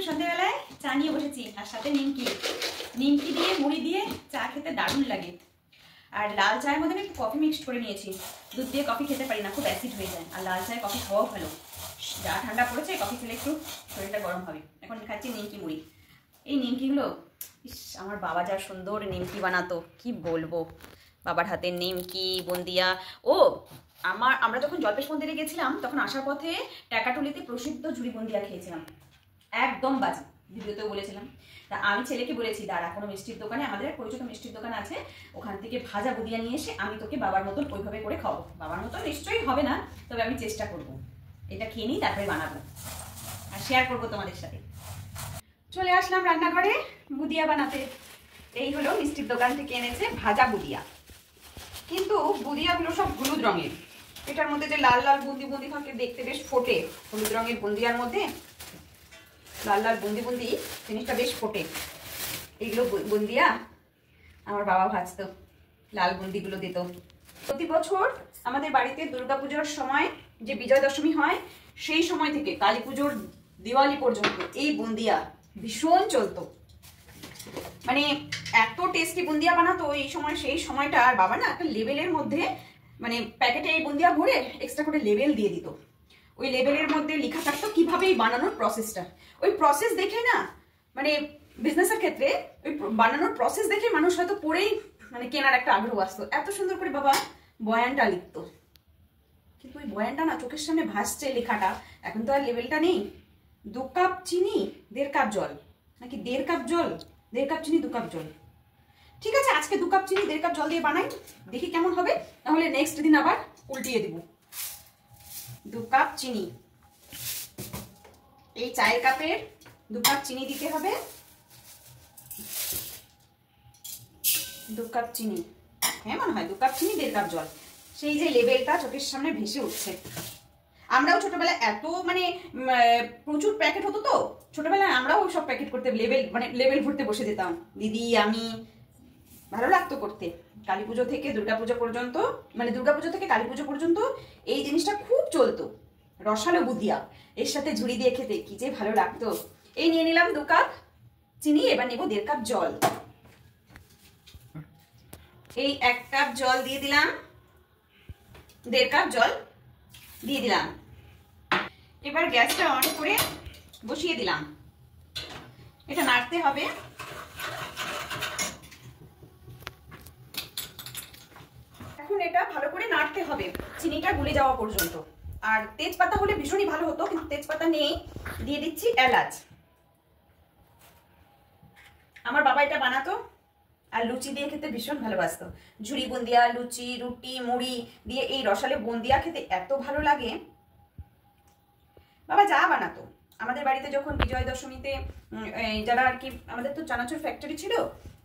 এখন সন্ধ্যাবেলায় চা নিয়ে বসেছি আর সাথে নিমকি। নিমকি দিয়ে মুড়ি দিয়ে চা খেতে দারুণ লাগে। আর লাল চায়ের মধ্যে একটু কফি মিক্সড করে নিয়েছি। দুধ দিয়ে কফি খেতে পারি না, খুব অ্যাসিড হয়ে যায়। আর লাল চায়ে কফি খাওয়াও ভালো, যা ঠান্ডা পড়েছে কফি খেলে একটু শরীরটা গরম হবে। এখন খাচ্ছি নিমকি মুড়ি। এই নিমকিগুলো আমার বাবা যা সুন্দর নিমকি বানাতো, কি বলবো। বাবার হাতের নিমকি, বুন্দিয়া। ও আমরা যখন জল্পেশ মন্দিরে গেছিলাম তখন আসার পথে টাকাটুলিতে প্রসিদ্ধ ঝুড়ি বুন্দিয়া খেয়েছিলাম, একদম বাজে। ভিডিওতেও বলেছিলাম। তা আমি ছেলেকে বলেছি, দাঁড়া কোনো মিষ্টির দোকানে, আমাদের এক পরিচিত মিষ্টির দোকান আছে, ওখান থেকে ভাজা বুদিয়া নিয়ে এসে আমি তোকে বাবার মতন ওইভাবে করে খাবো। বাবার মতন নিশ্চয়ই হবে না, তবে আমি চেষ্টা করবো। এটা খেয়ে নিই, তারপরে বানাবো আর শেয়ার করবো তোমাদের সাথে। চলে আসলাম রান্নাঘরে বুদিয়া বানাতে। এই হলো মিষ্টির দোকান থেকে এনেছে ভাজা বুদিয়া, কিন্তু বুদিয়াগুলো সব হলুদ রঙের। এটার মধ্যে যে লাল লাল বুন্দি বুন্দি থাকে, দেখতে বেশ ফোটে। হলুদ রঙের বুন্দিয়ার মধ্যে লাল লাল বুন্দি বুন্দি জিনিসটা বেশ ফোটে। এইগুলো বুন্দিয়া আমার বাবা ভাজতো, লাল বুন্দিগুলো দিত। প্রতি বছর আমাদের বাড়িতে দুর্গাপুজোর সময় যে বিজয় দশমী হয়, সেই সময় থেকে কালী পুজোর দিওয়ালি পর্যন্ত এই বুন্দিয়া ভীষণ চলতো। মানে এত টেস্টি বুন্দিয়া বানাতো এই সময়, সেই সময়টা। আর বাবা না একটা লেবেলের মধ্যে, মানে প্যাকেটে এই বুন্দিয়া ভরে এক্সট্রা করে লেবেল দিয়ে দিত। ওই লেবেলের মধ্যে লেখা থাকতো কিভাবে এই বানানোর প্রসেসটা। ওই প্রসেস দেখে না, মানে বিজনেসের ক্ষেত্রে ওই বানানোর প্রসেস দেখে মানুষ হয়তো পড়েই মানে কেনার একটা আগ্রহ আসতো। এত সুন্দর করে বাবা বয়ানটা লিখতো, কিন্তু ওই বয়ানটা না চোখের সামনে ভাসছে লেখাটা। এখন তো আর লেবেলটা নেই। 2 কাপ চিনি 1.5 কাপ জল, নাকি 1.5 কাপ জল 1.5 কাপ চিনি 2 কাপ জল। ঠিক আছে, আজকে 2 কাপ চিনি 1.5 কাপ জল দিয়ে বানাই, দেখি কেমন হবে। তাহলে নেক্সট দিন আবার উল্টিয়ে দিব। 2 কাপ চিনি, এই চায়ের কাপের 2 কাপ চিনি দিতে হবে। 2 কাপ চিনি, হ্যাঁ মনে হয় 2 কাপ চিনি 1.5 কাপ জল। সেই যে লেবেলটা চোখের সামনে ভেসে উঠছে। আমরাও ছোটবেলায় এত মানে প্রচুর প্যাকেট হতো, তো ছোটবেলায় আমরাও সব প্যাকেট করতে লেবেল ভরতে বসে যেতাম, দিদি আমি। ভালো লাগতো করতে। কালী পুজো থেকে দুর্গাপুজো পর্যন্ত, মানে দুর্গাপুজো থেকে কালী পুজো পর্যন্ত এই জিনিসটা খুব চলতো। রসালো বুদিয়া এর সাথে ঝুড়ি দিয়ে খেতে কি যে ভালো লাগতো। এই নিয়ে নিলাম 2 কাপ চিনি, এবার নেব 1.5 কাপ জল। এই 1 কাপ জল দিয়ে দিলাম, 1.5 কাপ জল দিয়ে দিলাম। এবার গ্যাসটা অন করে বসিয়ে দিলাম। এটা নাড়তে হবে। এখন এটা ভালো করে নাড়তে হবে চিনিটা গুলে যাওয়া পর্যন্ত। আর তেজপাতা হলে ভীষণই ভালো হতো, কিন্তু তেজপাতা নেই। দিয়ে দিচ্ছি এলাচ। আমার বাবা এটা বানাতো আর লুচি দিয়ে খেতে ভীষণ ভালোবাসতো। ঝুড়ি বুন্দিয়া, লুচি, রুটি, মুড়ি দিয়ে এই রসালে বুন্দিয়া খেতে এত ভালো লাগে। বাবা যা বানাতো আমাদের বাড়িতে, যখন বিজয় দশমীতে যারা আর কি, আমাদের তো চানাচুর ফ্যাক্টরি ছিল,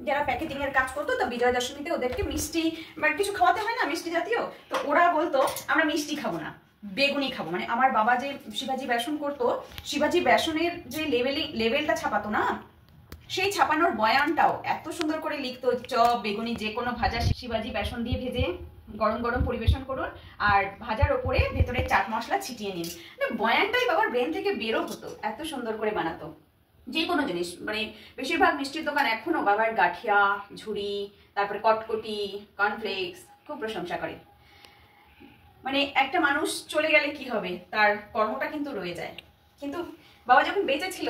যারা প্যাকেটিং এর কাজ করতো, তো বিজয় দশমীতে ওদেরকে মিষ্টি বা কিছু খাওয়াতে হয় না, মিষ্টি জাতীয়। তো ওরা বলতো আমরা মিষ্টি খাবো না, বেগুনি খাবো। মানে আমার বাবা যে শিবাজি বেসন করতো, শিবাজি বেসনের যে লেবেলটা ছাপাতো না, সেই ছাপানোর বয়ানটাও এত সুন্দর করে লিখতো, চপ, বেগুনি, যে কোনো ভাজা শিবাজি বেসন দিয়ে ভেজে গরম গরম পরিবেশন করুন, আর ভাজার ওপরে ভেতরে চাট মশলা ছিটিয়ে নিন। বয়ানটাই বাবার ব্রেন থেকে বেরো হতো, এত সুন্দর করে বানাতো যে কোনো জিনিস। মানে বেশিরভাগ মিষ্টির দোকান এখনো বাবার গাঠিয়া, ঝুড়ি, তারপরে কটকটি, কর্নফ্লেক্স খুব প্রশংসা করে। মানে একটা মানুষ চলে গেলে কি হবে, তার কর্মটা কিন্তু রয়ে যায়। কিন্তু বাবা যখন বেঁচে ছিল,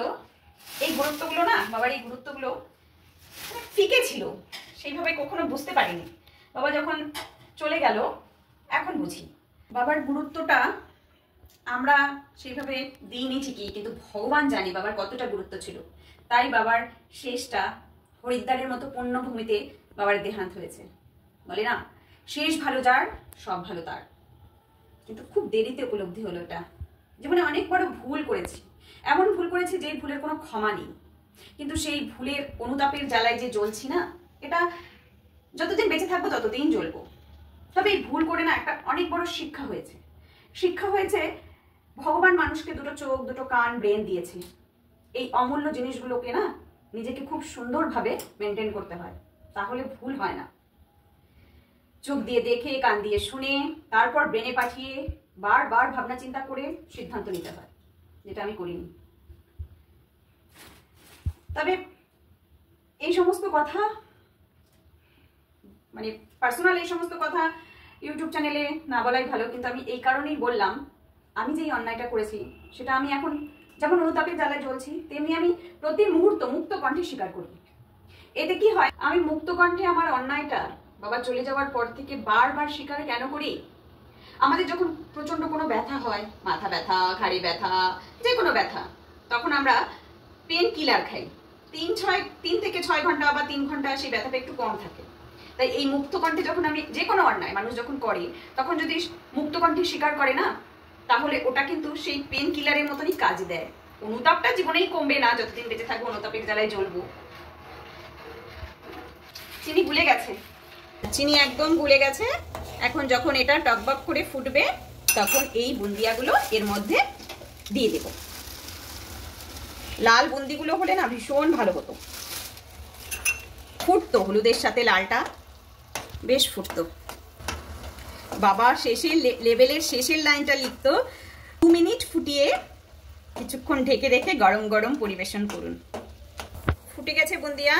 এই গুরুত্বগুলো না, বাবার এই গুরুত্বগুলো ফিকে ছিল, সেইভাবে কখনো বুঝতে পারিনি। বাবা যখন চলে গেল এখন বুঝি বাবার গুরুত্বটা। আমরা সেইভাবে দিইনি ঠিকই, কিন্তু ভগবান জানি বাবার কতটা গুরুত্ব ছিল। তাই বাবার শেষটা হরিদ্বারের মতো পুণ্যভূমিতে বাবার দেহান্ত হয়েছে। বলে না, শেষ ভালো যার সব ভালো তার। কিন্তু খুব দেরিতে উপলব্ধি হলো এটা। জীবনে অনেক বড় ভুল করেছি, এমন ভুল করেছি যে ভুলের কোনো ক্ষমা নেই। কিন্তু সেই ভুলের অনুতাপের জ্বালায় যে জ্বলছি না, এটা যতদিন বেঁচে থাকবো ততদিন জ্বলবো। তবে এই ভুল করে না একটা অনেক বড় শিক্ষা হয়েছে। শিক্ষা হয়েছে ভগবান মানুষকে 2টো চোখ, 2টো কান, ব্রেন দিয়েছে। এই অমূল্য জিনিসগুলোকে না নিজেকে খুব সুন্দরভাবে মেনটেন করতে হয়, তাহলে ভুল হয় না। চোখ দিয়ে দেখে, কান দিয়ে শুনে, তারপর ব্রেনে পাঠিয়ে বারবার ভাবনা চিন্তা করে সিদ্ধান্ত নিতে হয়, যেটা আমি করিনি। তবে এই সমস্ত কথা মানে পার্সোনাল এই সমস্ত কথা ইউটিউব চ্যানেলে না বলাই ভালো, কিন্তু আমি এই কারণেই বললাম, আমি যেই অন্যায়টা করেছি সেটা আমি এখন যেমন অনুতাপের জ্বালায় জ্বলছি, তেমনি আমি প্রতি মুহূর্ত মুক্ত কণ্ঠে স্বীকার করি। এতে কি হয়, আমি মুক্ত কণ্ঠে আমার অন্যায়টা বাবা চলে যাওয়ার পর থেকে বারবার স্বীকার কেন করি? আমাদের যখন প্রচন্ড কোনো ব্যথা হয়, মাথা ব্যথা, ঘাড়ি ব্যথা, যে কোনো ব্যথা, তখন আমরা পেন কিলার খাই। 3 থেকে 6 ঘন্টা বা 3 ঘন্টা সেই ব্যথাটা একটু কম থাকে। তাই এই মুক্ত কণ্ঠে যখন আমি যে কোনো অন্যায় মানুষ যখন করে, তখন যদি মুক্ত কণ্ঠে স্বীকার করে না, তাহলে ওটা কিন্তু সেই পেন কিলারের মতনই কাজ দেয়। অনুতাপটা জীবনেই কমবে না, যতদিন বেঁচে থাকবো অনুতাপের জ্বালায় জ্বলবো। চিনি গুলে গেছে, চিনি একদম গুলে গেছে। এখন যখন এটা টকবক করে ফুটবে, তখন এই বুন্দিয়াগুলো এর মধ্যে দিয়ে দেব। লাল বুন্দিগুলো হলে না ভীষণ ভালো হতো, ফুটতো হলুদের সাথে লালটা বেশ ফুটতো। বাবা শেষের লেভেলের শেষের লাইনটা লিখতো, 2 মিনিট ফুটিয়ে কিছুক্ষণ ঢেকে রেখে গরম গরম পরিবেশন করুন। ফুটে গেছে বুন্দিয়া,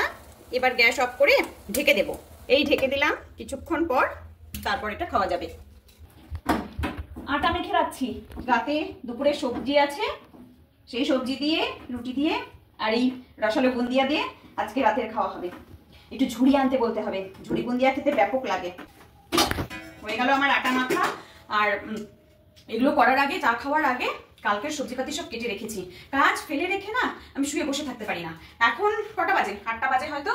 এবার গ্যাস অফ করে ঢেকে দেব। এই ঢেকে দিলাম, কিছুক্ষণ পর তারপর এটা খাওয়া যাবে। আটা মেখে রাখছি, রাতে দুপুরে সবজি আছে, সেই সবজি দিয়ে রুটি দিয়ে আর এই রসালো বুন্দিয়া দিয়ে আজকে রাতের খাওয়া হবে। একটু ঝুড়ি আনতে বলতে হবে, ঝুড়ি বুন্দিয়া খেতে ব্যাপক লাগে। হয়ে গেল আমার আটা মাখা। আর এগুলো করার আগে, চা খাওয়ার আগে কালকের সবজিপাতি সব কেটে রেখেছি। কাজ ফেলে রেখে না আমি শুয়ে বসে থাকতে পারি না। এখন কটা বাজে? 8টা বাজে হয়তো।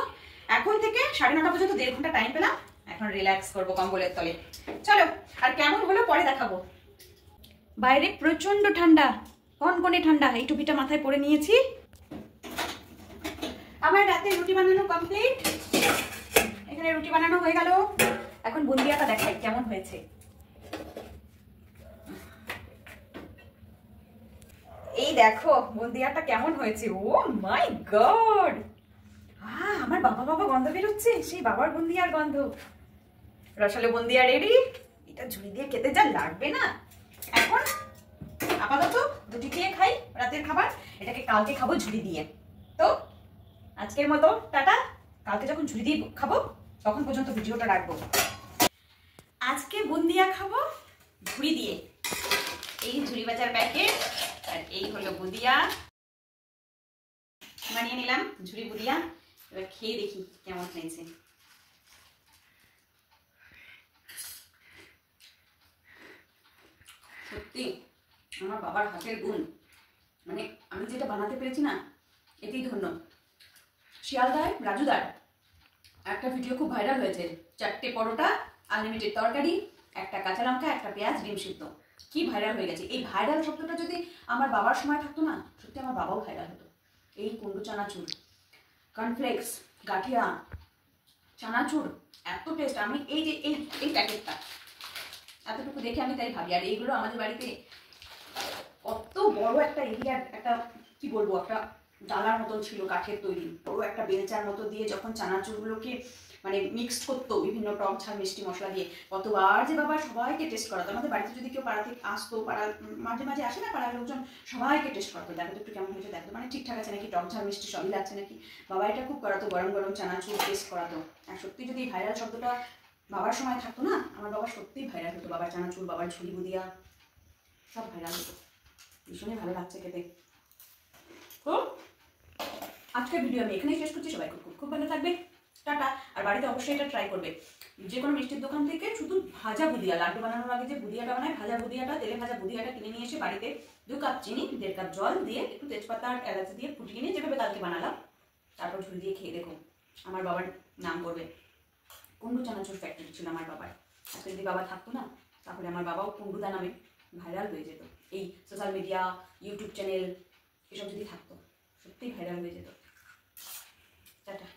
এখন থেকে 9:30 পর্যন্ত 1.5 ঘন্টা টাইম পেলাম। এখন রিল্যাক্স করবো কম্বলের তলে। চলো, আর কেমন হলো পরে দেখাবো। বাইরে প্রচন্ড ঠান্ডা, কনকনে ঠান্ডা। এই টুপিটা মাথায় পরে নিয়েছি। আমার রাতে রুটি বানানো কমপ্লিট। এখানে রুটি বানানো হয়ে গেল। এখন বুন্দিয়াটা দেখাই কেমন হয়েছে। এই দেখো বুন্দিয়াটা কেমন হয়েছে। ও মাই গড, আমার বাবা বাবা গন্ধ বেরোচ্ছে, সেই বাবার বুন্দিয়ার গন্ধ। রসালো বুন্দিয়া রেডি। এটা ঝুড়ি দিয়ে খেতে যা লাগবে না। এখন আপাতত রুটি দিয়ে খাই রাতের খাবার, এটাকে কালকে খাবো ঝুড়ি দিয়ে। তো আজকের মতো টাটা। কালকে যখন ঝুড়ি দিয়ে খাবো তখন পর্যন্ত ভিডিওটা রাখবো। আজকে বুন্দিয়া খাবো ঝুড়ি দিয়ে। এই ঝুড়ি বাজার প্যাকেট, আর এই হলো বুন্দিয়া। বানিয়ে নিলাম ঝুড়ি বুন্দিয়া। এবার খেয়ে দেখি কেমন হয়েছে। সত্যি আমার বাবার হাতের গুণ, মানে আমি যেটা বানাতে পেরেছি না, এতেই ধন্য। শিয়ালদায় রাজুদার একটা ভিডিও খুব ভাইরাল হয়েছে, 4টে পরোটা, আনলিমিটেড তরকারি, একটা কাঁচা লঙ্কা, একটা পেঁয়াজ, ডিম সিদ্ধ। কি ভাইরাল হয়ে গেছে। এই ভাইরাল শব্দটা যদি আমার বাবার সময় থাকতো না, সত্যি আমার বাবাও ভাইরাল হতো। এই কুন্ডু চানাচুর, কর্নফ্লেক্স, গাঠিয়া, চানাচুর, এত টেস্ট। আমি এই যে এই প্যাকেটটা এতটুকু দেখে আমি তাই ভাবি। আর এইগুলো আমাদের বাড়িতে কত বড় একটা এরিয়ার একটা কি বলবো, একটা ডালার মতন ছিল, কাঠের তৈরি বড় একটা বেলচার মতো দিয়ে যখন চানাচুরগুলোকে মানে মিক্স করতো বিভিন্ন টক ঝাল মিষ্টি মশলা দিয়ে, কতবার যে বাবা সবাইকে টেস্ট করাতো। আমাদের বাড়িতে যদি কেউ পাড়া থেকে আসতো, পাড়া মাঝে মাঝে আসে না পাড়ার লোকজন, সবাইকে টেস্ট করাতো, দেখো তো একটু কেমন হয়েছে, দেখো মানে ঠিকঠাক আছে নাকি, টক ঝাল মিষ্টি সবই লাগছে নাকি। বাবা এটা খুব করাতো, গরম গরম চানাচুর টেস্ট করাতো। আর সত্যি যদি ভাইরাল শব্দটা বাবার সময় থাকতো না, আমার বাবা সত্যিই ভাইরাল হতো। বাবার চানাচুর, বাবার ঝুড়ি বুদিয়া সব ভাইরাল হতো। ভীষণই ভালো লাগছে খেতে। তো আজকের ভিডিও আমি এখানেই শেষ করছি। সবাই খুব খুব ভালো থাকবে, টাটা। আর বাড়িতে অবশ্যই এটা ট্রাই করবে। যে কোনো মিষ্টির দোকান থেকে শুধু ভাজা বুদিয়া, লাড্ডু বানানোর আগে যে বুদিয়াটা বানায়, ভাজা বুদিয়াটা, তেলে ভাজা বুদিয়াটা কিনে নিয়ে এসে বাড়িতে 2 কাপ চিনি, 1.5 কাপ জল দিয়ে একটু তেজপাতা আর এলাচ দিয়ে ফুটিয়ে নিয়ে যেভাবে কালকে বানালাম, তারপর ঝুড়ি দিয়ে খেয়ে দেখো। আমার বাবার নাম করবে। কুন্ডু চানাচুর ফ্যাক্টরি ছিল আমার বাবার। আজকে যদি বাবা থাকতো না, তাহলে আমার বাবাও কুন্ডুদা নামে ভাইরাল হয়ে যেত। এই সোশ্যাল মিডিয়া, ইউটিউব চ্যানেল এসব যদি থাকতো, সত্যিই ভাইরাল হয়ে যেত। টাটা।